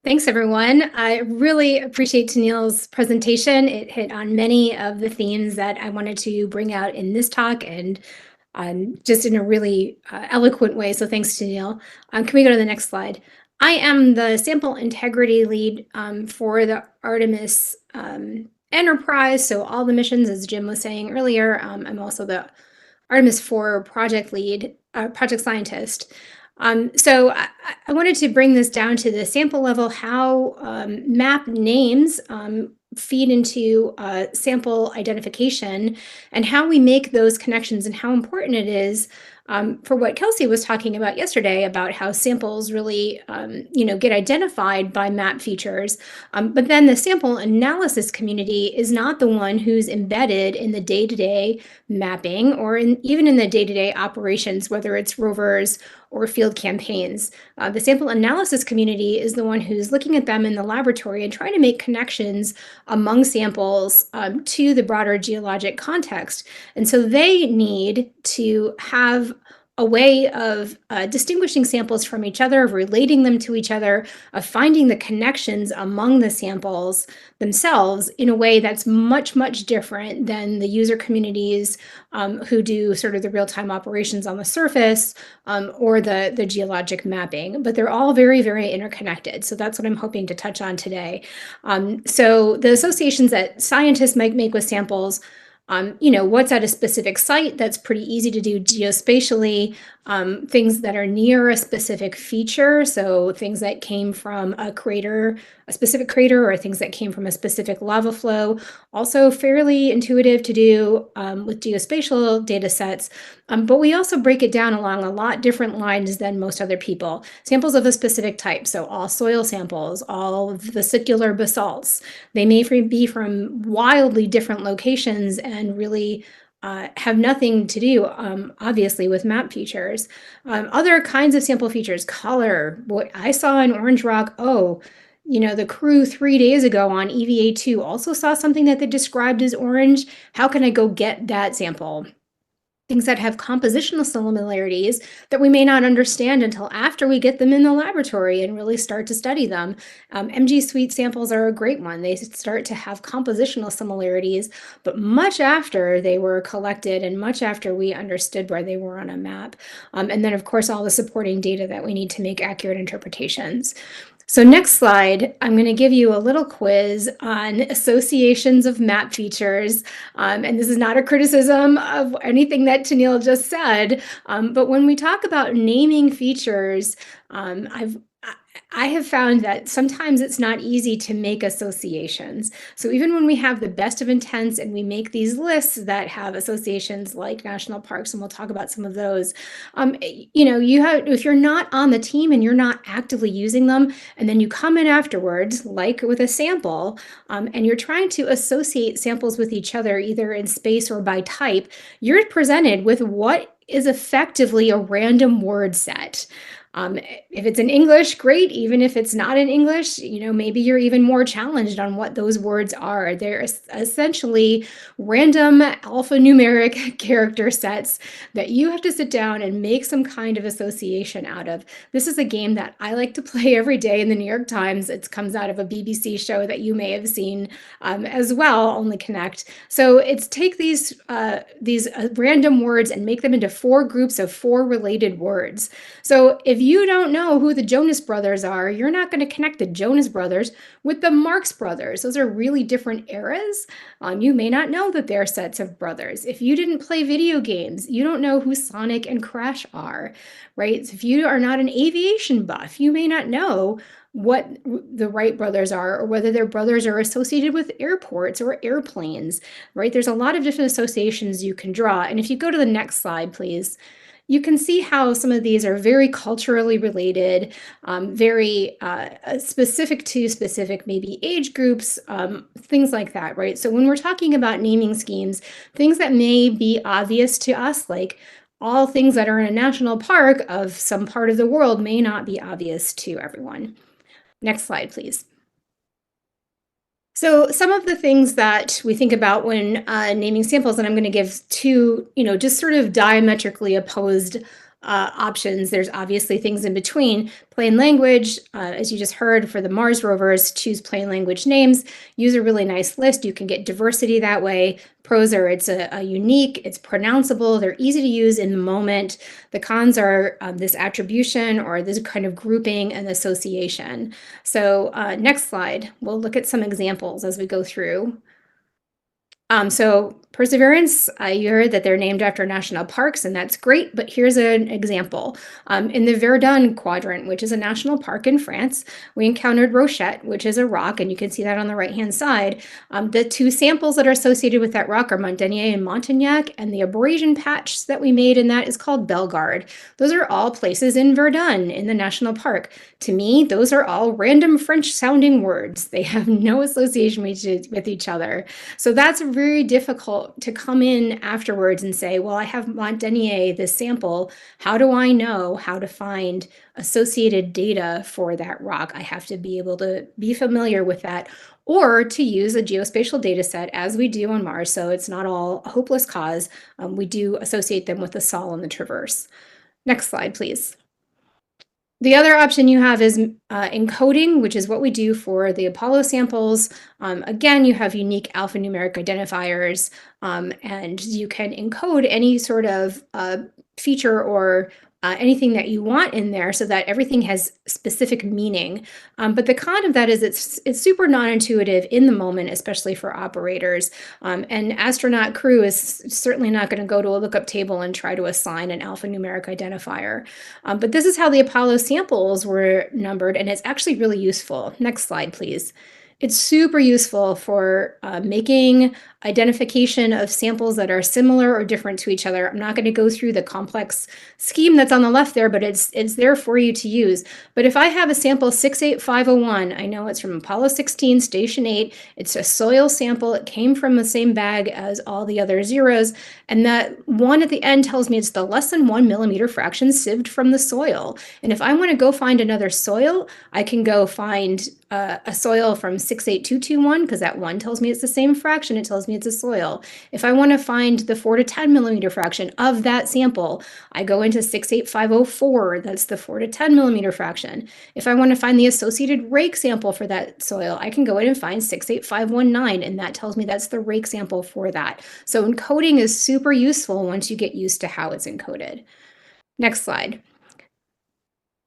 Thanks, everyone. I really appreciate Tennille's presentation. It hit on many of the themes that I wanted to bring out in this talk and just in a really eloquent way. So thanks, Tennille. Can we go to the next slide? I am the sample integrity lead for the Artemis enterprise. So all the missions, as Jim was saying earlier, I'm also the Artemis 4 project lead, project scientist. So I wanted to bring this down to the sample level, how map names feed into sample identification and how we make those connections and how important it is for what Kelsey was talking about yesterday about how samples really, get identified by map features. But then the sample analysis community is not the one who's embedded in the day-to-day mapping or even in the day-to-day operations, whether it's rovers or field campaigns. The sample analysis community is the one who's looking at them in the laboratory and trying to make connections among samples to the broader geologic context. And so they need to have a way of distinguishing samples from each other, of relating them to each other, of finding the connections among the samples themselves in a way that's much, much different than the user communities who do sort of the real-time operations on the surface or the geologic mapping. But they're all very, very interconnected. So that's what I'm hoping to touch on today. So the associations that scientists might make with samples, what's at a specific site, that's pretty easy to do geospatially. Things that are near a specific feature, so things that came from a crater, a specific crater, or things that came from a specific lava flow, also fairly intuitive to do with geospatial data sets. But we also break it down along a lot different lines than most other people. Samples of a specific type, so all soil samples, all vesicular basalts. They may be from wildly different locations and really have nothing to do, obviously, with map features. Other kinds of sample features, color, what I saw in Orange Rock, the crew 3 days ago on EVA2 also saw something that they described as orange. How can I go get that sample? Things that have compositional similarities that we may not understand until after we get them in the laboratory and really start to study them. MG Suite samples are a great one. They start to have compositional similarities, but much after they were collected and much after we understood where they were on a map. And then, of course, all the supporting data that we need to make accurate interpretations. So next slide, I'm going to give you a little quiz on associations of map features. And this is not a criticism of anything that Tennille just said, but when we talk about naming features, I have found that sometimes it's not easy to make associations. So even when we have the best of intents and we make these lists that have associations like national parks, and we'll talk about some of those, if you're not on the team and you're not actively using them, and then you come in afterwards, like with a sample, and you're trying to associate samples with each other, either in space or by type, you're presented with what is effectively a random word set. If it's in English, great. Even if it's not in English, maybe you're even more challenged on what those words are. They're essentially random alphanumeric character sets that you have to sit down and make some kind of association out of. This is a game that I like to play every day in the New York Times. It comes out of a BBC show that you may have seen as well, Only Connect. So it's take these random words and make them into 4 groups of 4 related words. So if you don't know who the Jonas Brothers are, you're not going to connect the Jonas Brothers with the Marx Brothers. Those are really different eras. You may not know that they're sets of brothers. If you didn't play video games, you don't know who Sonic and Crash are, right? If you are not an aviation buff, you may not know what the Wright brothers are, or whether their brothers are associated with airports or airplanes, right? There's a lot of different associations you can draw. And if you go to the next slide, please, you can see how some of these are very culturally related, very specific to specific maybe age groups, things like that, right? So when we're talking about naming schemes, things that may be obvious to us, like all things that are in a national park of some part of the world, may not be obvious to everyone. Next slide, please. So some of the things that we think about when naming samples, and I'm going to give 2, just sort of diametrically opposed options. There's obviously things in between. Plain language, as you just heard for the Mars rovers, choose plain language names, use a really nice list. You can get diversity that way. Pros are it's a unique, it's pronounceable, they're easy to use in the moment. The cons are this attribution or this kind of grouping and association. So next slide, we'll look at some examples as we go through. So Perseverance, you heard that they're named after national parks, and that's great, but here's an example. In the Verdun quadrant, which is a national park in France, we encountered Rochette, which is a rock, and you can see that on the right-hand side. The two samples that are associated with that rock are Montagnier and Montagnac, and the abrasion patch that we made in that is called Bellegarde. Those are all places in Verdun, in the national park. To me, those are all random French-sounding words. They have no association with each other. So that's very difficult to come in afterwards and say, well, I have Montagnier, this sample. How do I know how to find associated data for that rock? I have to be able to be familiar with that, or to use a geospatial data set as we do on Mars. So it's not all a hopeless cause. We do associate them with the sol and the traverse. Next slide, please. The other option you have is encoding, which is what we do for the Apollo samples. Again, you have unique alphanumeric identifiers, and you can encode any sort of feature or anything that you want in there so that everything has specific meaning. But the con of that is it's super non-intuitive in the moment, especially for operators. And astronaut crew is certainly not going to go to a lookup table and try to assign an alphanumeric identifier. But this is how the Apollo samples were numbered, and it's actually really useful. Next slide, please. It's super useful for making identification of samples that are similar or different to each other. I'm not going to go through the complex scheme that's on the left there, but it's there for you to use. But if I have a sample 68501, I know it's from Apollo 16, Station 8. It's a soil sample. It came from the same bag as all the other zeros. And that one at the end tells me it's the less than 1 millimeter fraction sieved from the soil. And if I want to go find another soil, I can go find a soil from 68221, because that one tells me it's the same fraction. It tells me it's a soil. If I want to find the 4 to 10 millimeter fraction of that sample, I go into 68504. That's the 4 to 10 millimeter fraction. If I want to find the associated rake sample for that soil, I can go in and find 68519, and that tells me that's the rake sample for that. So encoding is super useful once you get used to how it's encoded. Next slide.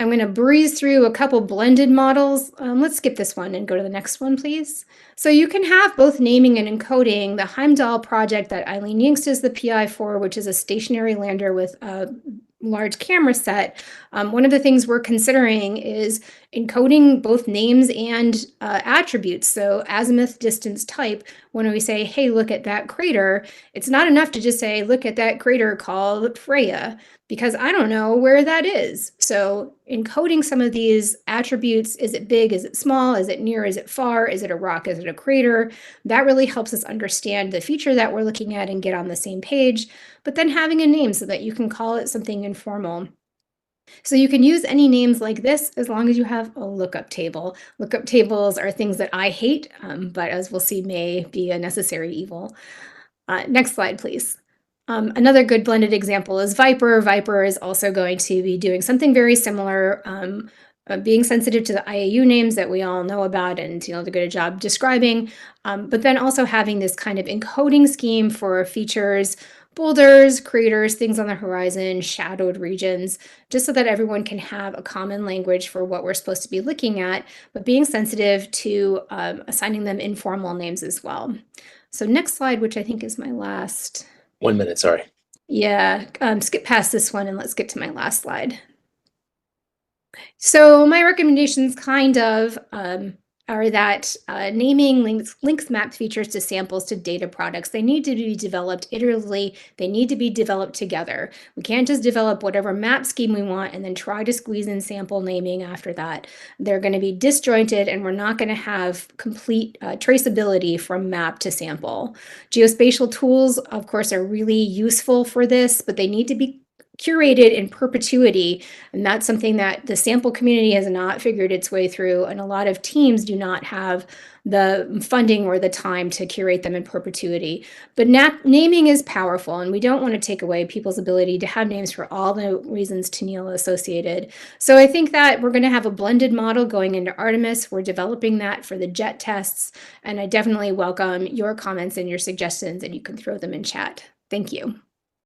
I'm going to breeze through a couple blended models. Let's skip this one and go to the next one, please. So you can have both naming and encoding. The Heimdall project that Eileen Yingst is the PI for, which is a stationary lander with a large camera set. One of the things we're considering is encoding both names and attributes. So azimuth, distance, type. When we say, hey, look at that crater, it's not enough to just say, look at that crater called Freya, because I don't know where that is. So encoding some of these attributes, is it big, is it small, is it near, is it far, is it a rock, is it a crater? That really helps us understand the feature that we're looking at and get on the same page, but then having a name so that you can call it something informal. So you can use any names like this as long as you have a lookup table. Lookup tables are things that I hate, but as we'll see, may be a necessary evil. Next slide, please. Another good blended example is Viper. Viper is also going to be doing something very similar, being sensitive to the IAU names that we all know about and did a good job describing, but then also having this kind of encoding scheme for features, boulders, craters, things on the horizon, shadowed regions, just so that everyone can have a common language for what we're supposed to be looking at, but being sensitive to assigning them informal names as well. So next slide, which I think is my last. 1 minute, sorry. Yeah, skip past this one and let's get to my last slide. So my recommendations kind of are that naming links mapped features to samples to data products. They need to be developed iteratively. They need to be developed together. We can't just develop whatever map scheme we want and then try to squeeze in sample naming after that. They're going to be disjointed, and we're not going to have complete traceability from map to sample. Geospatial tools, of course, are really useful for this, but they need to be curated in perpetuity, and that's something that the sample community has not figured its way through, and a lot of teams do not have the funding or the time to curate them in perpetuity. But naming is powerful, and we don't want to take away people's ability to have names for all the reasons Tennille associated. So I think that we're going to have a blended model going into Artemis. We're developing that for the jet tests, and I definitely welcome your comments and your suggestions, and you can throw them in chat. Thank you.